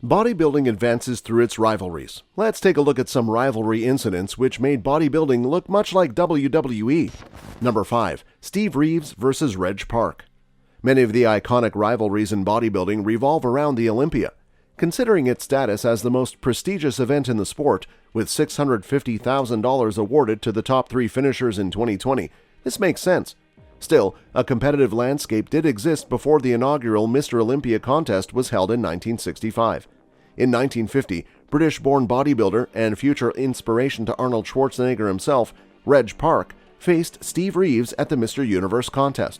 Bodybuilding advances through its rivalries. Let's take a look at some rivalry incidents which made bodybuilding look much like WWE. Number 5. Steve Reeves vs. Reg Park. Many of the iconic rivalries in bodybuilding revolve around the Olympia. Considering its status as the most prestigious event in the sport, with $650,000 awarded to the top 3 finishers in 2020, this makes sense. Still, a competitive landscape did exist before the inaugural Mr. Olympia contest was held in 1965. In 1950, British-born bodybuilder and future inspiration to Arnold Schwarzenegger himself, Reg Park, faced Steve Reeves at the Mr. Universe contest.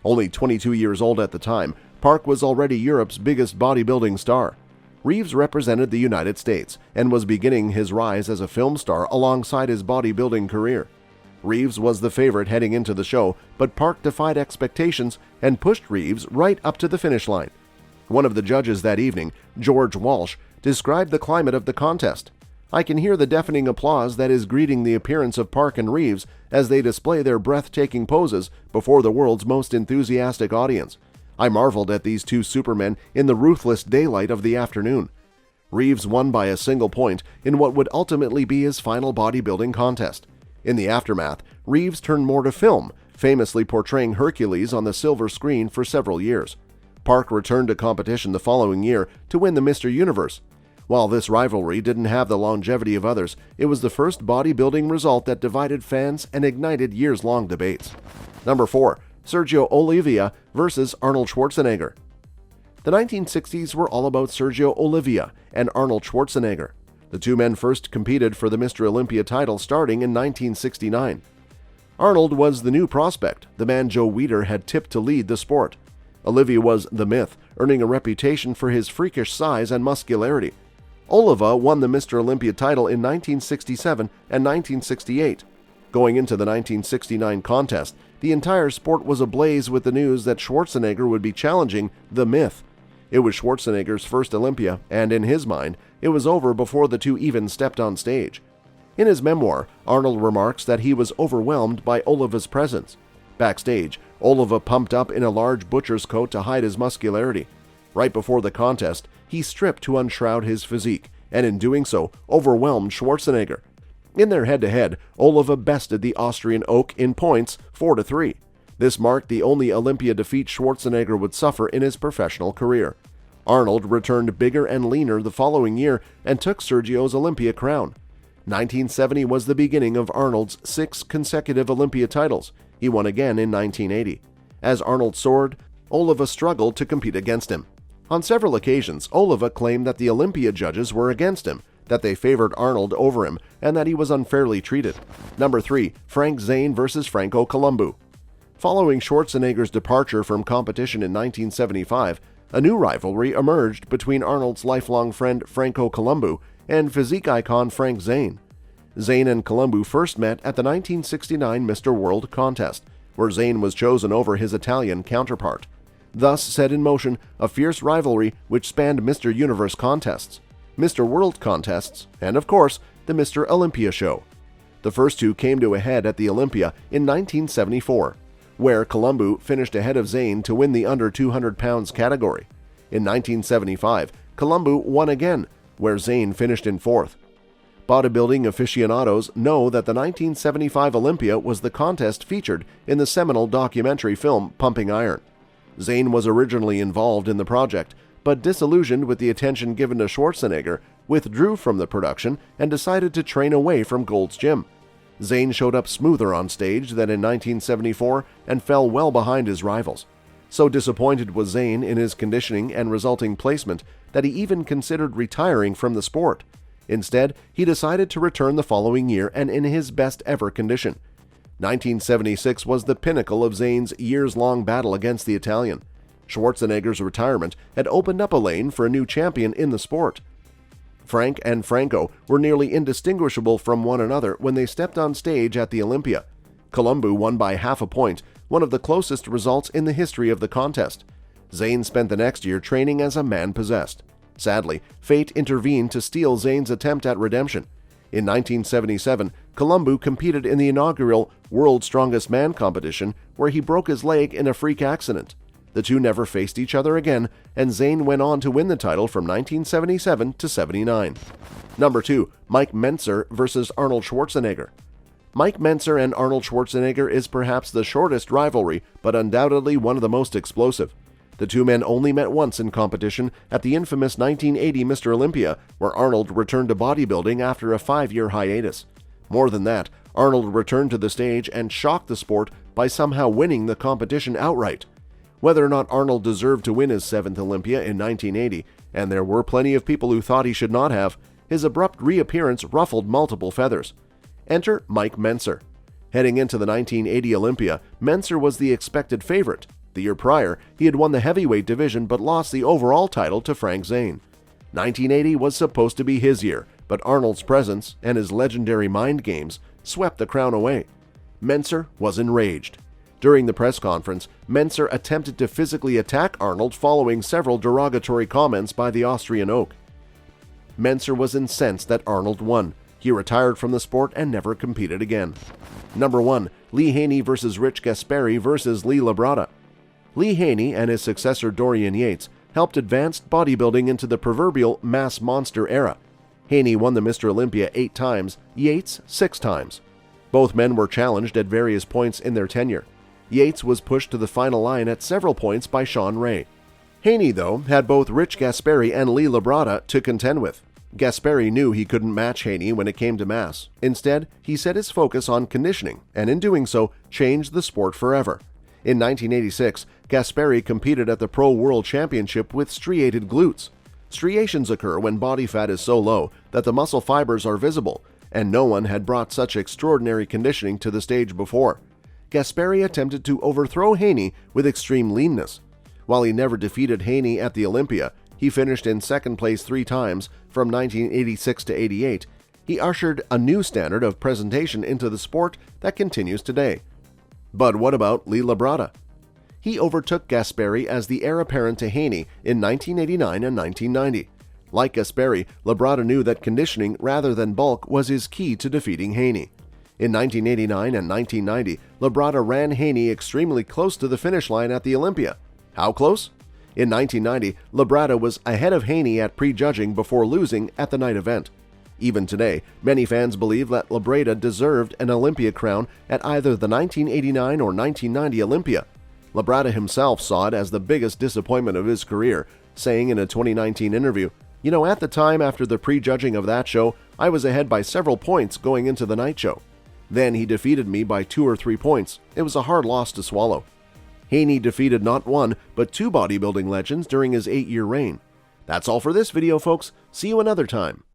Only 22 years old at the time, Park was already Europe's biggest bodybuilding star. Reeves represented the United States and was beginning his rise as a film star alongside his bodybuilding career. Reeves was the favorite heading into the show, but Park defied expectations and pushed Reeves right up to the finish line. One of the judges that evening, George Walsh, described the climate of the contest. "I can hear the deafening applause that is greeting the appearance of Park and Reeves as they display their breathtaking poses before the world's most enthusiastic audience. I marveled at these two supermen in the ruthless daylight of the afternoon." Reeves won by a single point in what would ultimately be his final bodybuilding contest. In the aftermath, Reeves turned more to film, famously portraying Hercules on the silver screen for several years. Park returned to competition the following year to win the Mr. Universe. While this rivalry didn't have the longevity of others, it was the first bodybuilding result that divided fans and ignited years-long debates. Number 4. Sergio Olivia vs. Arnold Schwarzenegger. The 1960s were all about Sergio Olivia and Arnold Schwarzenegger. The two men first competed for the Mr. Olympia title starting in 1969. Arnold was the new prospect, the man Joe Weider had tipped to lead the sport. Olivia was the myth, earning a reputation for his freakish size and muscularity. Olivia won the Mr. Olympia title in 1967 and 1968. Going into the 1969 contest, the entire sport was ablaze with the news that Schwarzenegger would be challenging the myth. It was Schwarzenegger's first Olympia, and in his mind, it was over before the two even stepped on stage. In his memoir, Arnold remarks that he was overwhelmed by Olivia's presence. Backstage, Olivia pumped up in a large butcher's coat to hide his muscularity. Right before the contest, he stripped to unshroud his physique, and in doing so, overwhelmed Schwarzenegger. In their head-to-head, Olivia bested the Austrian oak in points 4-3. This marked the only Olympia defeat Schwarzenegger would suffer in his professional career. Arnold returned bigger and leaner the following year and took Sergio's Olympia crown. 1970 was the beginning of Arnold's 6 consecutive Olympia titles. He won again in 1980. As Arnold soared, Olivia struggled to compete against him. On several occasions, Olivia claimed that the Olympia judges were against him, that they favored Arnold over him, and that he was unfairly treated. Number 3. ZANE vs. FRANCO COLUMBU. Following Schwarzenegger's departure from competition in 1975, a new rivalry emerged between Arnold's lifelong friend FRANCO COLUMBU and physique icon Frank Zane. Zane and COLUMBU first met at the 1969 Mr. World contest, where Zane was chosen over his Italian counterpart. Thus set in motion a fierce rivalry which spanned Mr. Universe contests, Mr. World contests, and of course, the Mr. Olympia show. The first two came to a head at the Olympia in 1974, where COLUMBU finished ahead of Zane to win the under 200 pounds category. In 1975, COLUMBU won again, where Zane finished in 4th. Bodybuilding aficionados know that the 1975 Olympia was the contest featured in the seminal documentary film Pumping Iron. Zane was originally involved in the project, but disillusioned with the attention given to Schwarzenegger, withdrew from the production and decided to train away from Gold's Gym. Zane showed up smoother on stage than in 1974 and fell well behind his rivals. So disappointed was Zane in his conditioning and resulting placement that he even considered retiring from the sport. Instead, he decided to return the following year and in his best ever condition. 1976 was the pinnacle of Zane's years-long battle against the Italian. Schwarzenegger's retirement had opened up a lane for a new champion in the sport. Frank and Franco were nearly indistinguishable from one another when they stepped on stage at the Olympia. COLUMBU won by half a point, one of the closest results in the history of the contest. Zane spent the next year training as a man possessed. Sadly, fate intervened to steal Zane's attempt at redemption. In 1977, COLUMBU competed in the inaugural World's Strongest Man competition, where he broke his leg in a freak accident. The two never faced each other again, and ZANE went on to win the title from 1977 to 79. Number 2. Mike Mentzer versus Arnold Schwarzenegger. Mike Mentzer and Arnold Schwarzenegger is perhaps the shortest rivalry, but undoubtedly one of the most explosive. The two men only met once in competition at the infamous 1980 Mr. Olympia, where Arnold returned to bodybuilding after a 5-year hiatus. More than that, Arnold returned to the stage and shocked the sport by somehow winning the competition outright. Whether or not Arnold deserved to win his 7th Olympia in 1980, and there were plenty of people who thought he should not have, his abrupt reappearance ruffled multiple feathers. Enter Mike Mentzer. Heading into the 1980 Olympia, Mentzer was the expected favorite. The year prior, he had won the heavyweight division but lost the overall title to Frank Zane. 1980 was supposed to be his year, but Arnold's presence and his legendary mind games swept the crown away. Mentzer was enraged. During the press conference, Mentzer attempted to physically attack Arnold following several derogatory comments by the Austrian Oak. Mentzer was incensed that Arnold won. He retired from the sport and never competed again. Number 1. Lee Haney versus Reg Gaspari versus Lee LABRADA. Lee Haney and his successor Dorian Yates helped advance bodybuilding into the proverbial mass monster era. Haney won the Mr. Olympia 8 times, Yates 6 times. Both men were challenged at various points in their tenure. Yates was pushed to the final line at several points by Sean Ray. Haney, though, had both Reg Gaspari and Lee LABRADA to contend with. Gaspari knew he couldn't match Haney when it came to mass. Instead, he set his focus on conditioning, and in doing so, changed the sport forever. In 1986, Gaspari competed at the Pro World Championship with striated glutes. Striations occur when body fat is so low that the muscle fibers are visible, and no one had brought such extraordinary conditioning to the stage before. Gaspari attempted to overthrow Haney with extreme leanness. While he never defeated Haney at the Olympia, he finished in second place 3 times from 1986 to 88. He ushered a new standard of presentation into the sport that continues today. But what about Lee LABRADA? He overtook Gaspari as the heir apparent to Haney in 1989 and 1990. Like Gaspari, LABRADA knew that conditioning rather than bulk was his key to defeating Haney. In 1989 and 1990, LABRADA ran Haney extremely close to the finish line at the Olympia. How close? In 1990, LABRADA was ahead of Haney at prejudging before losing at the night event. Even today, many fans believe that LABRADA deserved an Olympia crown at either the 1989 or 1990 Olympia. LABRADA himself saw it as the biggest disappointment of his career, saying in a 2019 interview, at the time after the prejudging of that show, I was ahead by several points going into the night show. Then he defeated me by 2 or 3 points. It was a hard loss to swallow." Haney defeated not 1, but 2 bodybuilding legends during his 8-year reign. That's all for this video, folks. See you another time.